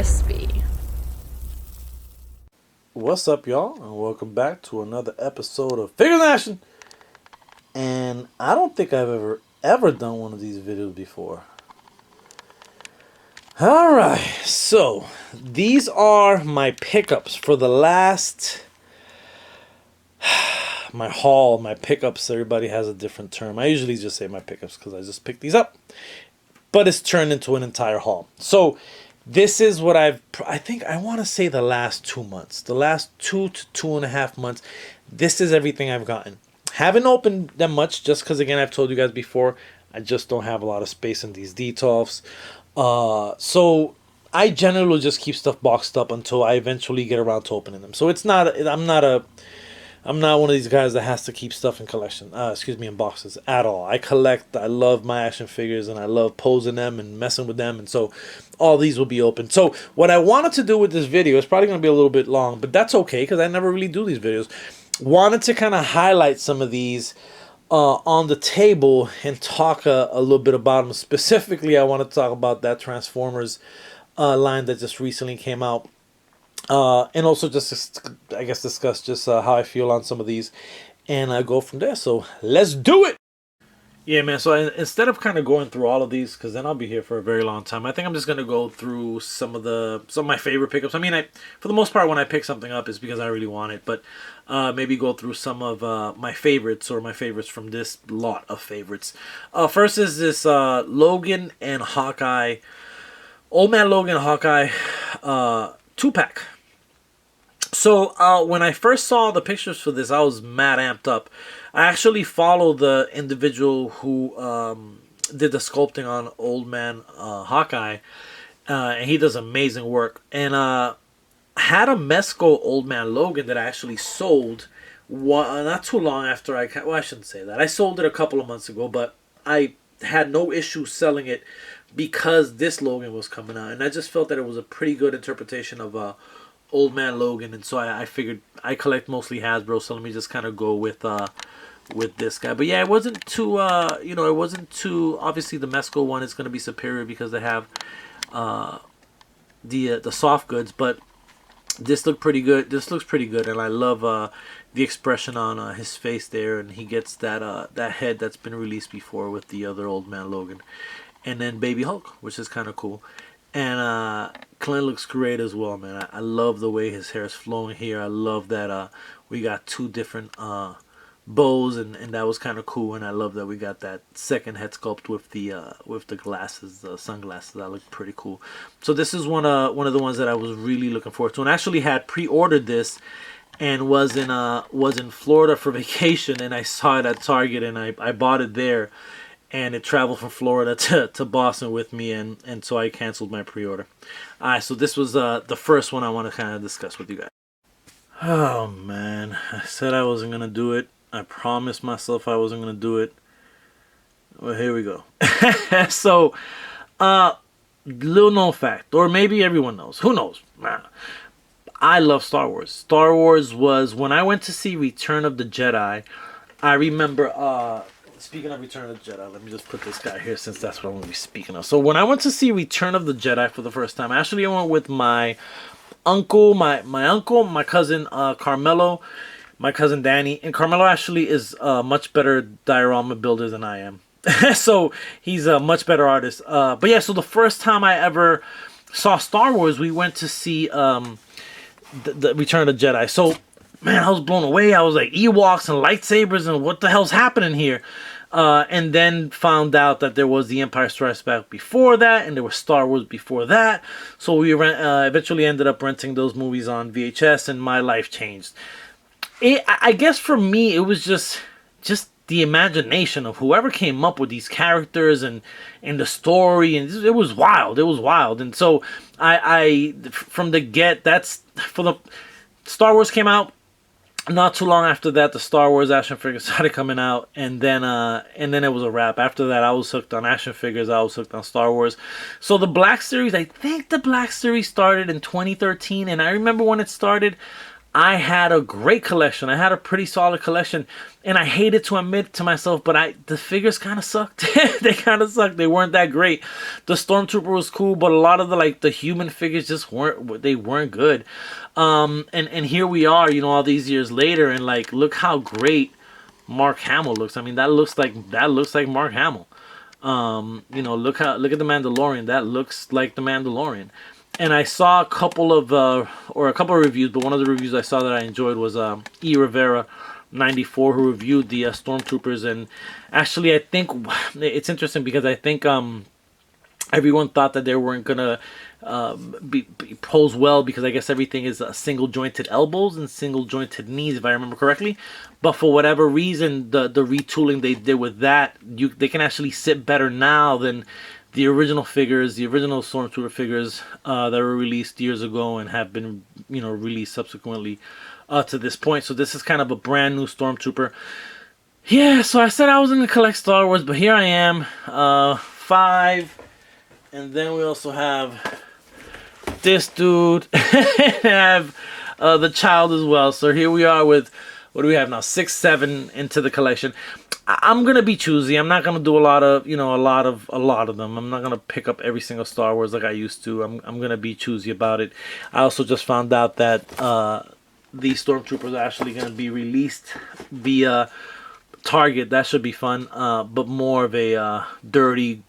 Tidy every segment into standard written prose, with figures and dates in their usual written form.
crispy. What's up, y'all, and welcome back to another episode of Figure in Action. And I don't think I've ever done one of these videos before. All right, so these are my pickups for the last my haul, my pickups. Everybody has a different term. I usually just say my pickups because I just picked these up, but it's turned into an entire haul. So this is what I think I want to say the last 2 months, the last 2 to 2.5 months. This is everything I've gotten. Haven't opened them much just because, again, I've told you guys before, I just don't have a lot of space in these detolfs. So I generally will just keep stuff boxed up until I eventually get around to opening them. So it's not, I'm not one of these guys that has to keep stuff in collection. In boxes at all. I collect. I love my action figures, and I love posing them and messing with them. And so, all these will be open. So, what I wanted to do with this video is probably going to be a little bit long, but that's okay because I never really do these videos. Wanted to kind of highlight some of these on the table and talk a little bit about them. Specifically, I want to talk about that Transformers line that just recently came out. And also just, I guess, discuss just how I feel on some of these. And go from there. So, let's do it! Yeah, man. So, instead of kind of going through all of these, because then I'll be here for a very long time, I think I'm just going to go through some of my favorite pickups. I mean, for the most part, when I pick something up, it's because I really want it. But maybe go through some of my favorites, or my favorites from this lot of favorites. First is this Logan and Hawkeye. Old Man Logan and Hawkeye 2-pack. So when I first saw the pictures for this, I was mad amped up. I actually follow the individual who did the sculpting on Old Man Hawkeye, and he does amazing work. And had a Mezco Old Man Logan that I actually sold not too long after I shouldn't say that. I sold it a couple of months ago, but I had no issue selling it because this Logan was coming out, and I just felt that it was a pretty good interpretation of Old Man Logan, and so I figured I collect mostly Hasbro, so let me just kind of go with this guy. But yeah, it wasn't too it wasn't too, obviously the Mezco one is going to be superior because they have the soft goods, but this looked pretty good. This looks pretty good, and I love the expression on his face there, and he gets that head that's been released before with the other Old Man Logan, and then Baby Hulk, which is kind of cool. And Clint looks great as well, man. I love the way his hair is flowing here. I love that we got two different bows, and that was kind of cool. And I love that we got that second head sculpt with the glasses, the sunglasses. That looked pretty cool. So this is one of the ones that I was really looking forward to, and I actually had pre-ordered this and was in Florida for vacation, and I saw it at Target, and I bought it there. And it traveled from Florida to Boston with me, and so I canceled my pre-order. Alright, so this was the first one I want to kind of discuss with you guys. Oh, man. I said I wasn't going to do it. I promised myself I wasn't going to do it. Well, here we go. So, little known fact, or maybe everyone knows. Who knows? I love Star Wars. Star Wars was, when I went to see Return of the Jedi, I remember... Speaking of Return of the Jedi, let me just put this guy here since that's what I'm going to be speaking of. So when I went to see Return of the Jedi for the first time, actually I went with my uncle, my cousin Carmelo, my cousin Danny. And Carmelo actually is a much better diorama builder than I am. So he's a much better artist. But yeah, so the first time I ever saw Star Wars, we went to see the Return of the Jedi. So, man, I was blown away. I was like, Ewoks and lightsabers and what the hell's happening here? And then found out that there was The Empire Strikes Back before that, and there was Star Wars before that. So we eventually ended up renting those movies on VHS, and my life changed. I guess for me, it was just the imagination of whoever came up with these characters and the story, and it was wild. It was wild. And so I from the get, that's for the Star Wars came out. Not too long after that, the Star Wars action figures started coming out, and then it was a wrap. After that, I was hooked on action figures. I was hooked on Star Wars. So the Black Series, I think the Black Series started in 2013, and I remember when it started, I had a great collection. I had a pretty solid collection, and I hated to admit to myself, but the figures kind of sucked. They kind of sucked. They weren't that great. The Stormtrooper was cool, but a lot of the human figures just weren't. They weren't good. And here we are, all these years later, and look how great Mark Hamill looks. I mean, that looks like Mark Hamill. Look at the Mandalorian. That looks like the Mandalorian. And I saw a couple of reviews, but one of the reviews I saw that I enjoyed was E. Rivera 94, who reviewed the Stormtroopers. And actually, I think it's interesting because I think everyone thought that they weren't gonna be pose well, because I guess everything is single jointed elbows and single jointed knees, if I remember correctly. But for whatever reason, the retooling they did with that, they can actually sit better now than the original figures, the original Stormtrooper figures that were released years ago and have been, released subsequently to this point. So this is kind of a brand new Stormtrooper. Yeah, so I said I was going to collect Star Wars, but here I am, 5. And then we also have this dude, and have the child as well. So here we are with, what do we have now? 6, 7 into the collection. I'm gonna be choosy. I'm not gonna do a lot of them. I'm not gonna pick up every single Star Wars like I used to. I'm gonna be choosy about it. I also just found out that the Stormtroopers are actually gonna be released via Target. That should be fun. But more of a dirty,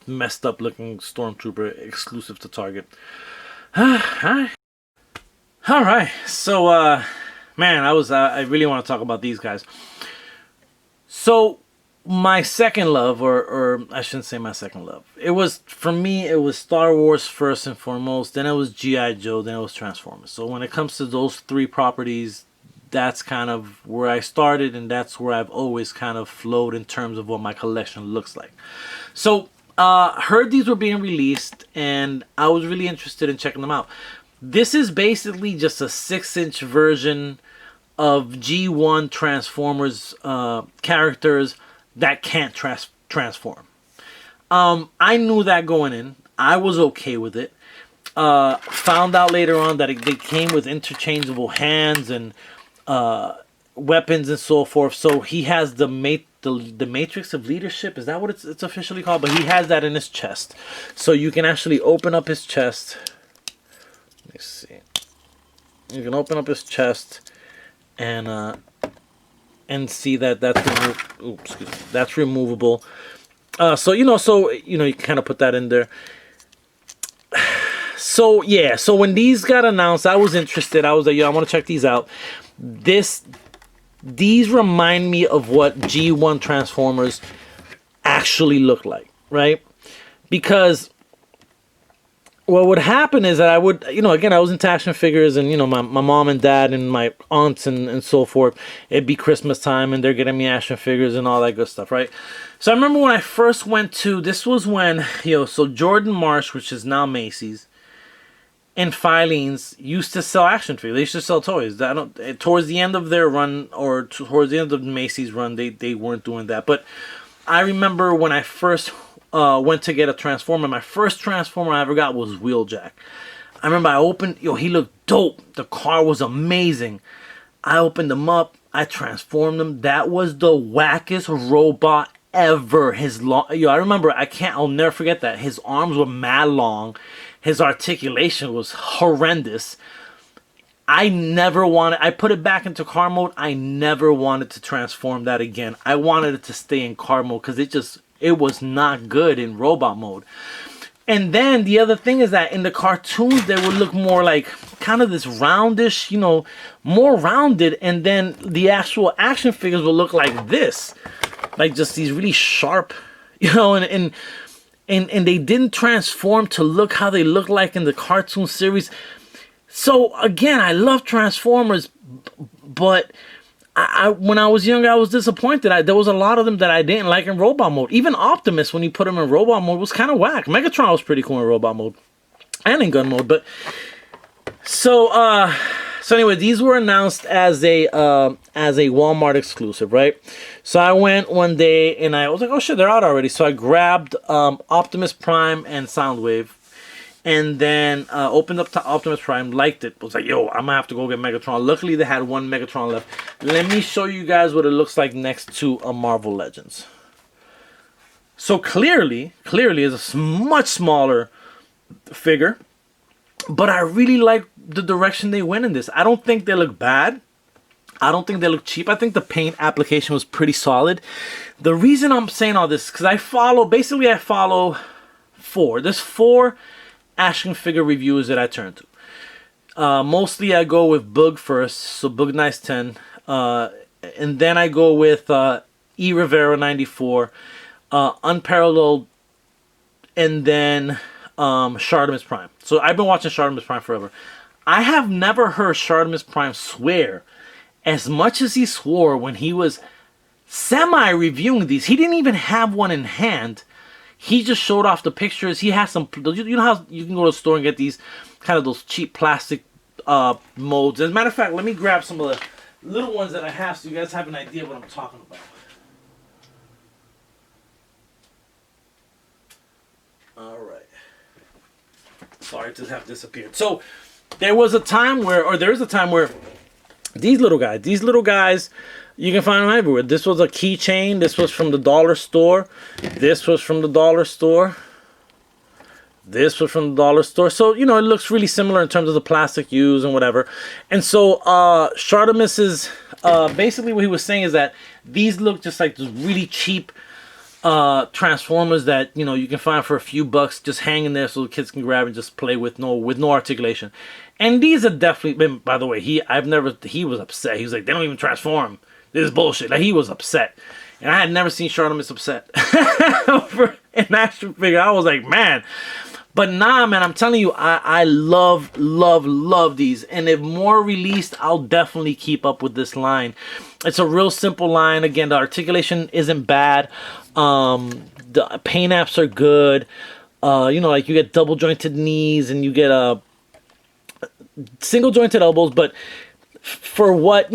messed up looking Stormtrooper exclusive to Target. All right. So man, I really want to talk about these guys. So my second love, or I shouldn't say my second love. For me, it was Star Wars first and foremost. Then it was G.I. Joe. Then it was Transformers. So when it comes to those 3 properties, that's kind of where I started, and that's where I've always kind of flowed in terms of what my collection looks like. So heard these were being released, and I was really interested in checking them out. This is basically just a 6-inch version of G1 Transformers characters that can't transform. I knew that going in. I was okay with it. Found out later on that they came with interchangeable hands and weapons and so forth. So he has the Matrix of Leadership. Is that what it's officially called? But he has that in his chest. So you can actually open up his chest. Let me see. You can open up his chest and see that that's removable. So you can kind of put that in there. So yeah, so when these got announced, I was interested. I was like, yo, I want to check these out. These remind me of what G1 Transformers actually look like, right? Because what would happen is that I would, again, I was into action figures, and, my mom and dad and my aunts and so forth, it'd be Christmas time and they're getting me action figures and all that good stuff, right? So I remember when I first went to, this was when, so Jordan Marsh, which is now Macy's, and Filene's used to sell action figures. They used to sell toys. Towards the end of their run, or towards the end of Macy's run, they weren't doing that. But I remember when I first went to get a Transformer, my first Transformer I ever got was Wheeljack. I remember I opened, he looked dope. The car was amazing. I opened him up. I transformed him. That was the wackest robot ever. I remember, I'll never forget that. His arms were mad long. His articulation was horrendous. I put it back into car mode. I never wanted to transform that again. I wanted it to stay in car mode because it was not good in robot mode. And then the other thing is that in the cartoons, they would look more like kind of this roundish, more rounded. And then the actual action figures will look like this, like just these really sharp, and they didn't transform to look how they look like in the cartoon series. So again, I love Transformers, but when I was younger, I was disappointed. There was a lot of them that I didn't like in robot mode. Even Optimus, when you put him in robot mode, was kind of whack. Megatron was pretty cool in robot mode and in gun mode. But so anyway, these were announced as a Walmart exclusive, right? So I went one day and I was like, oh shit, they're out already. So I grabbed Optimus Prime and Soundwave. and then opened up to Optimus Prime, liked it, was like, yo, I'm gonna have to go get Megatron. Luckily they had one Megatron left. Let me show you guys what it looks like next to a Marvel Legends. So clearly is a much smaller figure, but I really like the direction they went in this. I don't think they look bad. I don't think they look cheap. I think the paint application was pretty solid. The reason I'm saying all this is because I follow four. There's four action figure reviewers that I turn to. Mostly I go with Boog first, so Boog Nice 10. And then I go with E. Rivera 94, Unparalleled, and then Shartimus Prime. So I've been watching Shartimus Prime forever. I have never heard Shartimus Prime swear as much as he swore when he was semi-reviewing these. He didn't even have one in hand. He just showed off the pictures. He has some, you know how you can go to the store and get these kind of those cheap plastic molds. As a matter of fact, let me grab some of the little ones that I have so you guys have an idea what I'm talking about. Alright. Sorry to have disappeared. So, there is a time where these little guys, you can find them everywhere. This was a keychain. This was from the dollar store. This was from the dollar store. This was from the dollar store. So, you know, it looks really similar in terms of the plastic used and whatever. And so, Shartimus is, basically what he was saying is that these look just like those really cheap Transformers that, you know, you can find for a few bucks just hanging there so the kids can grab and just play with no articulation. And these are definitely, by the way, he was upset. He was like, they don't even transform. This is bullshit. Like, he was upset. And I had never seen Shartimus upset over an action figure. I was like, man. But nah, man, I'm telling you, I love these. And if more released, I'll definitely keep up with this line. It's a real simple line. Again, the articulation isn't bad. The paint apps are good. You know, like you get double jointed knees and you get single jointed elbows, but for what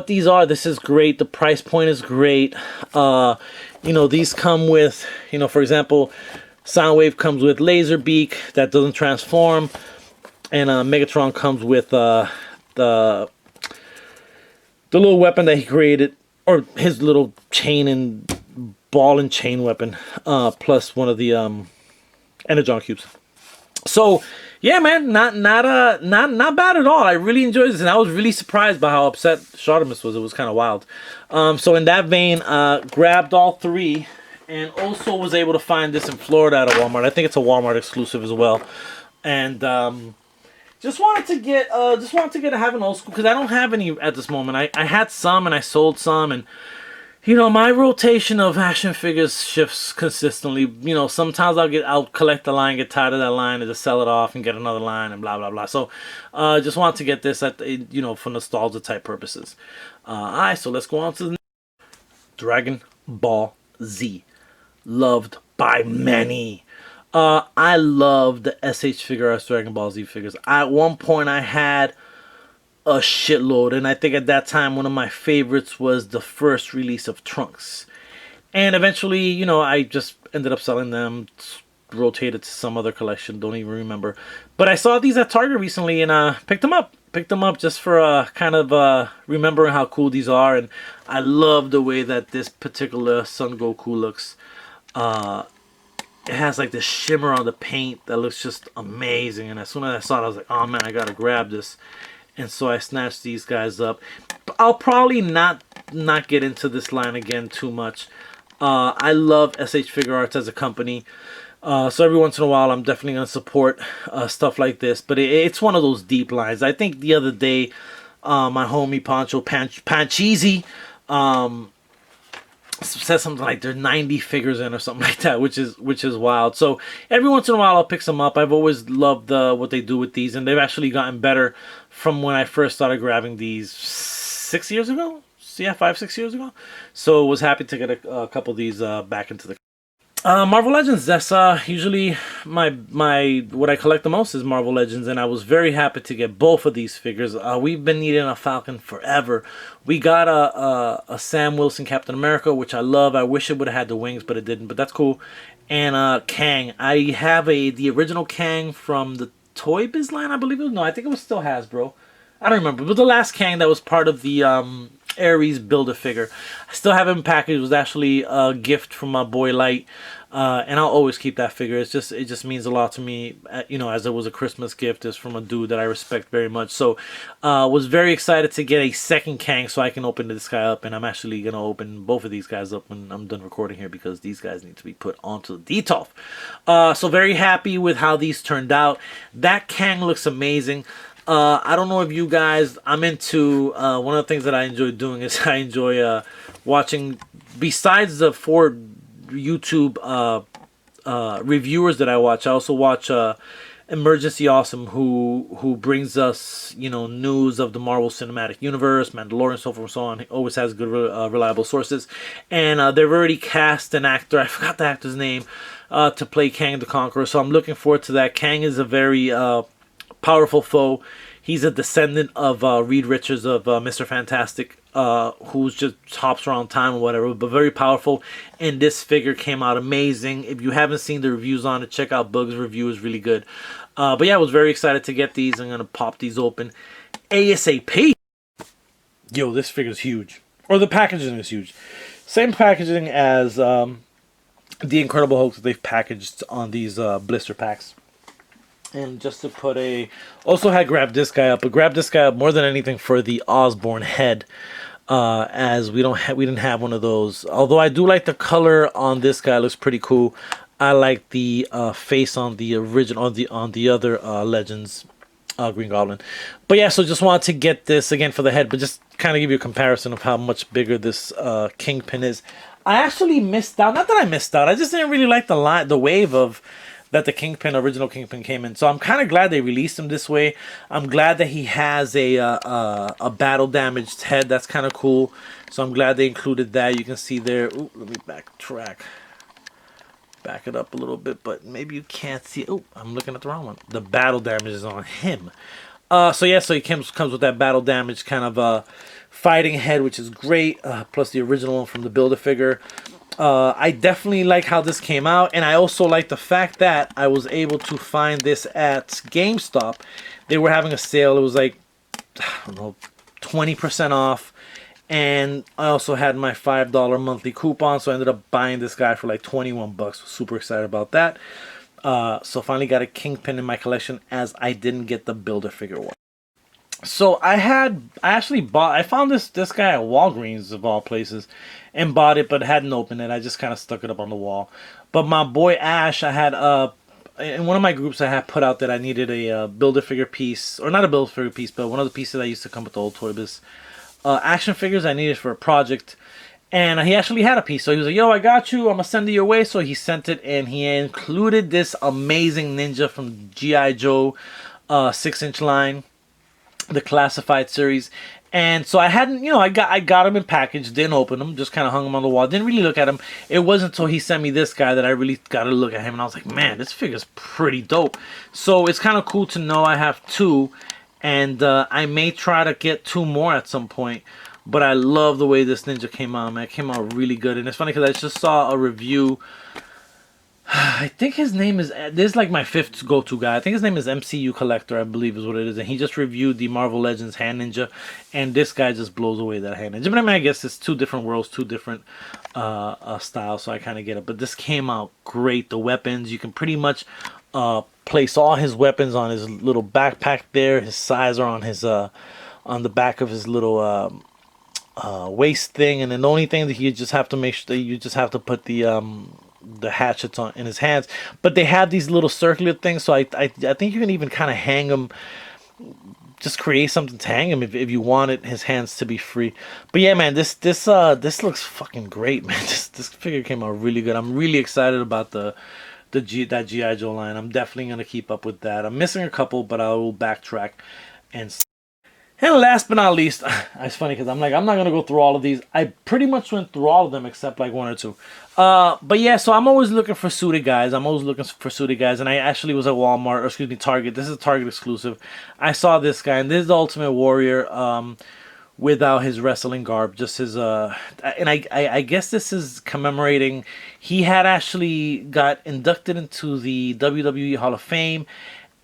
these are, this is great. The price point is great. You know, these come with, you know, for example, Soundwave comes with Laserbeak that doesn't transform, and Megatron comes with the little weapon that he created, or his little chain and ball and chain weapon, plus one of the Energon cubes. So yeah, man, not bad at all. I really enjoyed this, and I was really surprised by how upset Shartimus was. It was kind of wild. So in that vein, grabbed all three, and also was able to find this in Florida at a Walmart. I think it's a Walmart exclusive as well. And just wanted to get have an old school because I don't have any at this moment. I had some and I sold some, and you know, my rotation of action figures shifts consistently. You know, sometimes I'll collect the line, get tired of that line, and just sell it off and get another line and blah blah blah. So, just wanted to get this you know, for nostalgia type purposes. Alright, so let's go on to the Dragon Ball Z, loved by many. I love the SH Figure Arts Dragon Ball Z figures. At one point, I had a shitload, and I think at that time one of my favorites was the first release of Trunks, and eventually, you know, I just ended up selling them, rotated to some other collection, don't even remember. But I saw these at Target recently and picked them up just for kind of remembering how cool these are. And I love the way that this particular Son Goku looks. It has like this shimmer on the paint that looks just amazing, and as soon as I saw it, I was like, oh man, I gotta grab this. And so I snatched these guys up. I'll probably not get into this line again too much. I love SH Figure Arts as a company. So every once in a while, I'm definitely going to support stuff like this. But it's one of those deep lines. I think the other day, my homie Pancho Pancheezy said something like there's 90 figures in or something like that, which is wild. So every once in a while, I'll pick some up. I've always loved what they do with these, and they've actually gotten better from when I first started grabbing these 6 years ago. So yeah, 5-6 years ago. So was happy to get a couple of these back into the. Marvel Legends. That's usually my what I collect the most is Marvel Legends, and I was very happy to get both of these figures. We've been needing a Falcon forever. We got a Sam Wilson Captain America, which I love. I wish it would have had the wings, but it didn't. But that's cool. And Kang. I have the original Kang from the Toy Biz line, I believe it was. No, I think it was still Hasbro. I don't remember, but the last Kang that was part of the Ares Builder figure. I still have him packaged. It was actually a gift from my boy Light, and I'll always keep that figure. It just means a lot to me, as it was a Christmas gift. It's from a dude that I respect very much. So, was very excited to get a second Kang so I can open this guy up, and I'm actually gonna open both of these guys up when I'm done recording here because these guys need to be put onto the DTOF. So very happy with how these turned out. That Kang looks amazing. I don't know if you guys, I'm into, one of the things that I enjoy doing is I enjoy watching, besides the 4 YouTube reviewers that I watch, I also watch Emergency Awesome, who brings us, news of the Marvel Cinematic Universe, Mandalorian, so forth and so on. He always has good, reliable sources. And they've already cast an actor, I forgot the actor's name, to play Kang the Conqueror, so I'm looking forward to that. Kang is a very powerful foe. He's a descendant of Reed Richards of Mr. Fantastic, who's just hops around time or whatever, but very powerful. And this figure came out amazing. If you haven't seen the reviews on it, check out Bug's review. Is really good. But yeah, I was very excited to get these. I'm gonna pop these open ASAP. Yo, this figure's huge. Or the packaging is huge. Same packaging as the Incredible Hulk that they've packaged on these blister packs. And just to put also had grabbed this guy up, but grabbed this guy up more than anything for the Osborn head, as we didn't have one of those. Although I do like the color on this guy, looks pretty cool. I like the face on the original, on the other Legends Green Goblin. But yeah, so just wanted to get this again for the head, but just kind of give you a comparison of how much bigger this Kingpin is. I actually missed out. Not that I missed out. I just didn't really like the wave of that the original Kingpin came in. So I'm kind of glad they released him this way. I'm glad that he has a battle damaged head. That's kind of cool. So I'm glad they included that. You can see there. Ooh, let me backtrack. Back it up a little bit, but maybe you can't see. Oh, I'm looking at the wrong one. The battle damage is on him. So yeah, so he comes with that battle damage kind of fighting head, which is great. Plus the original one from the Build-A-Figure. I definitely like how this came out, and I also like the fact that I was able to find this at GameStop. They were having a sale. It was like, I don't know, 20% off, and I also had my $5 monthly coupon, so I ended up buying this guy for like 21 bucks. Super excited about that. So finally got a Kingpin in my collection, as I didn't get the Build-A-Figure one. So I found this guy at Walgreens of all places, and bought it, but hadn't opened it. I just kind of stuck it up on the wall. But my boy Ash, I had in one of my groups, I had put out that I needed a Build-A-Figure piece, or not a Build-A-Figure piece, but one of the pieces that used to come with the old Toy Biz action figures I needed for a project. And he actually had a piece, so he was like, "Yo, I got you. I'm gonna send it your way." So he sent it, and he included this amazing ninja from G.I. Joe 6-inch line, the classified series. And so I hadn't, I got him in package, didn't open him, just kind of hung him on the wall, didn't really look at him. It wasn't until he sent me this guy that I really got to look at him, and I was like, man, this figure's pretty dope. So it's kind of cool to know I have 2, and I may try to get 2 more at some point. But I love the way this ninja came out, man. It came out really good, and it's funny because I just saw a review. I think his name is, this is like my 5th go-to guy. I think his name is MCU Collector, I believe is what it is. And he just reviewed the Marvel Legends Hand Ninja. And this guy just blows away that Hand Ninja. But I mean, I guess it's 2 different worlds, 2 different styles. So I kind of get it. But this came out great. The weapons, you can pretty much place all his weapons on his little backpack there. His size are on his, on the back of his little waist thing. And then the only thing that you just have to make sure that you just have to put the hatchets on in his hands, but they have these little circular things, so I think you can even kind of hang them, just create something to hang him if you wanted his hands to be free. But yeah, man, this looks fucking great, man. This figure came out really good. I'm really excited about that G.I. Joe line. I'm definitely gonna keep up with that. I'm missing a couple, but I will backtrack and And last but not least, it's funny because I'm like, I'm not gonna go through all of these. I pretty much went through all of them except like one or two. But yeah, so I'm always looking for suited guys. I'm always looking for suited guys, and I actually was at Walmart, or excuse me, Target. This is a Target exclusive. I saw this guy, and this is the Ultimate Warrior. Without his wrestling garb, just his and I guess this is commemorating. He had actually got inducted into the WWE Hall of Fame,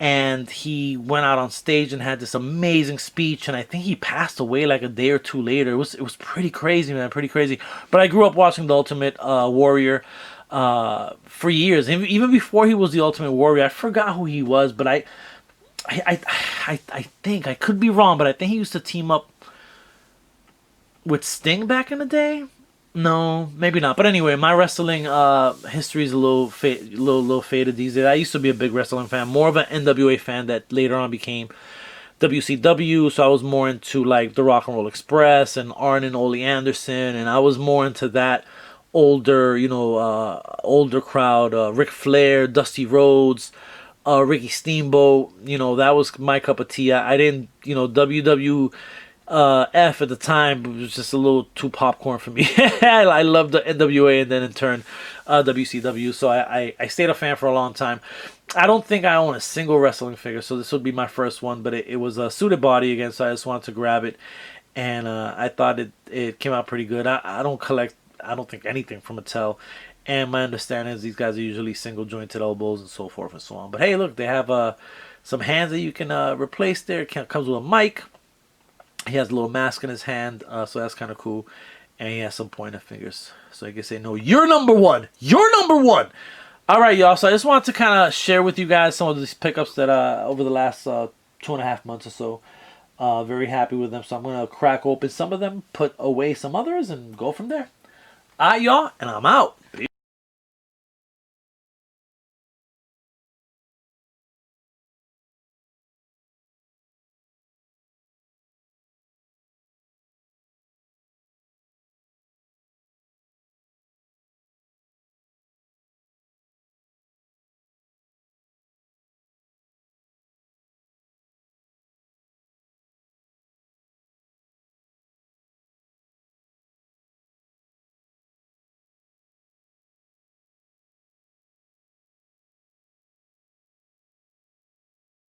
and he went out on stage and had this amazing speech, and I think he passed away like a day or two later. It was pretty crazy, man, pretty crazy. But I grew up watching the Ultimate Warrior for years, even before he was the Ultimate Warrior. I forgot who he was, but I think I could be wrong, but I think he used to team up with Sting back in the day. No, maybe not. But anyway, my wrestling history is a little faded these days. I used to be a big wrestling fan, more of an NWA fan that later on became WCW. So I was more into like the Rock and Roll Express and Arn and Ole Anderson, and I was more into that older, older crowd. Ric Flair, Dusty Rhodes, Ricky Steamboat. That was my cup of tea. I didn't, WW F at the time was just a little too popcorn for me. I loved the NWA and then in turn WCW. So I stayed a fan for a long time. I don't think I own a single wrestling figure, so this would be my first one. But it was a suited body again, so I just wanted to grab it, and I thought it came out pretty good. I don't collect. I don't think anything from Mattel. And my understanding is these guys are usually single jointed elbows and so forth and so on. But hey, look, they have some hands that you can replace there. It comes with a mic. He has a little mask in his hand, so that's kind of cool. And he has some pointer fingers. So I guess they know you're number one. You're number one. All right, y'all. So I just wanted to kind of share with you guys some of these pickups that over the last 2.5 months or so. Very happy with them. So I'm going to crack open some of them, put away some others, and go from there. All right, y'all. And I'm out. Peace.